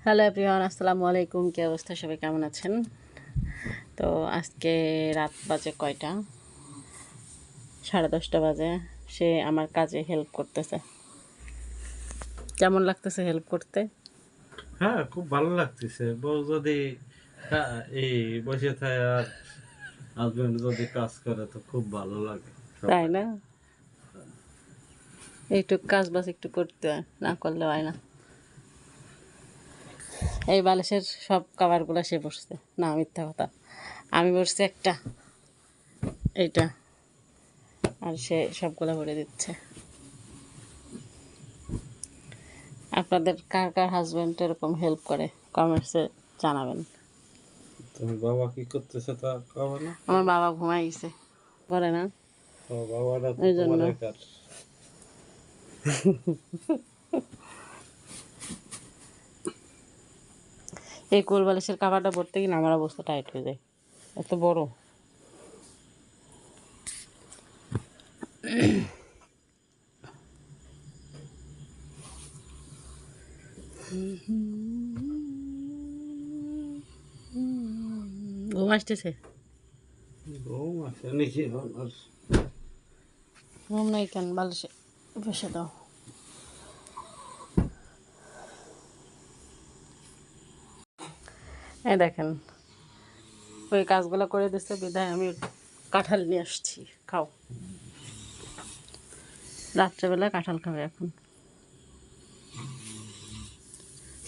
Hello everyone, আসসালামু আলাইকুম। কি অবস্থা, সবাই কেমন আছেন? তো আজকে রাত বাজে কয়টা, 10:30 বাজে। সে আমার কাজে হেল্প করতেছে। কেমন লাগতেছে হেল্প করতে? হ্যাঁ, খুব ভালো লাগতেছে। বউ যদি এই বসে থাকে আর হাজবেন্ড যদি কাজ করে তো খুব ভালো লাগে তাই সবাই। না? এইটুক কাজ বাজ একটু করতে হয়, না করলে হয় না। এই বালিশের সব কাভারগুলো সে বসছে না, মিথ্যা কথা। আমি বসছি একটা, এইটা, আর সে সবগুলো ভরে দিচ্ছে। আপনাদের কার কার হাজব্যান্ড এরকম হেল্প করে কমেন্টসে জানাবেন। তোমার বাবা কি করতেছে তা কবে না? আমার বাবা ঘুমাই গেছে, করে না, ও, বাবাটা তো ওই তোমার জন্য। একার। এই কোল বালিশের কাভারটা পরতে কিনা আমার অবস্থা টাইট হয়ে যায়, এত বড়। ঘুম আসতেছে? ঘুম আসে নাকি এখন আর? ঘুম নাই কেন? বালিশে বসে দাও। এই দেখেন, ওই কাজগুলো করে দিচ্ছে বিধায় আমি কাঁঠাল নিয়ে আসছি, খাও। রাত্রেবেলায় কাঁঠাল খাবে এখন।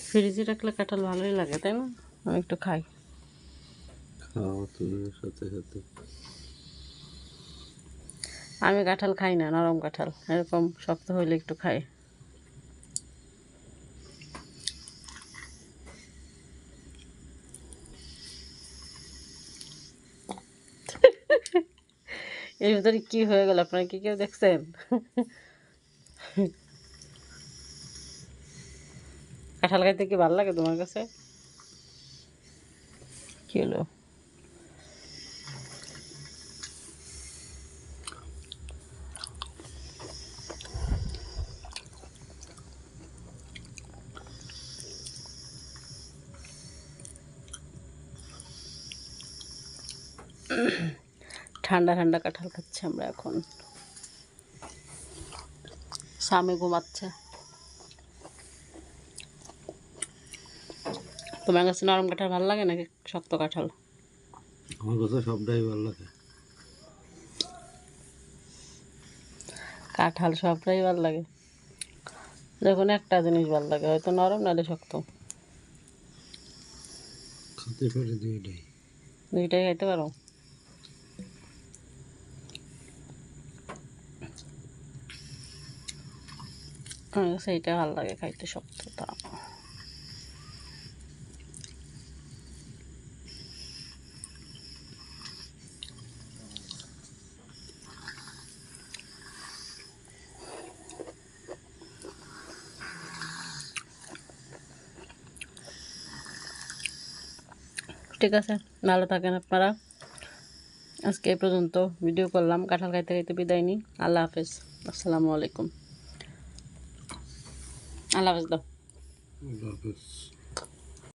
ফ্রিজে রাখলে কাঁঠাল ভালোই লাগে, তাই না? আমি একটু খাই। খাও তুমি সাথে সাথে। আমি কাঁঠাল খাই না, নরম কাঁঠাল, এরকম শক্ত হইলে একটু খাই। এর ভিতরে কি হয়ে গেল আপনারা কি কেউ দেখছেন? কাঁঠাল খাইতে কি ভালো লাগে তোমার কাছে? কি হলো? ঠান্ডা ঠান্ডা কাঁঠাল খাচ্ছি আমরা এখন। স্বামী ঘুমাচ্ছে। তোমার কাছে নরম কাঁঠাল ভালো লাগে নাকি শক্ত কাঁঠাল? আমার কাছে সবটাই ভালো লাগে। কাঁঠাল সবটাই ভালো লাগে। যখন একটা জিনিস ভালো লাগে, হয়তো নরম নাহলে শক্ত, খেতে পারি দুইটাই। দুইটাই খাইতে পারো। আমার কাছে এইটা ভালো লাগে খাইতে, শক্তটা। ঠিক আছে, ভালো থাকেন আপনারা। আজকে এই পর্যন্ত ভিডিও করলাম, কাঁঠাল খাইতে খাইতে বিদায় নিই। আল্লাহ হাফেজ, আসসালামু আলাইকুম। আল্লাহ হাফেজ দাও। আল্লাহ হাফেজ।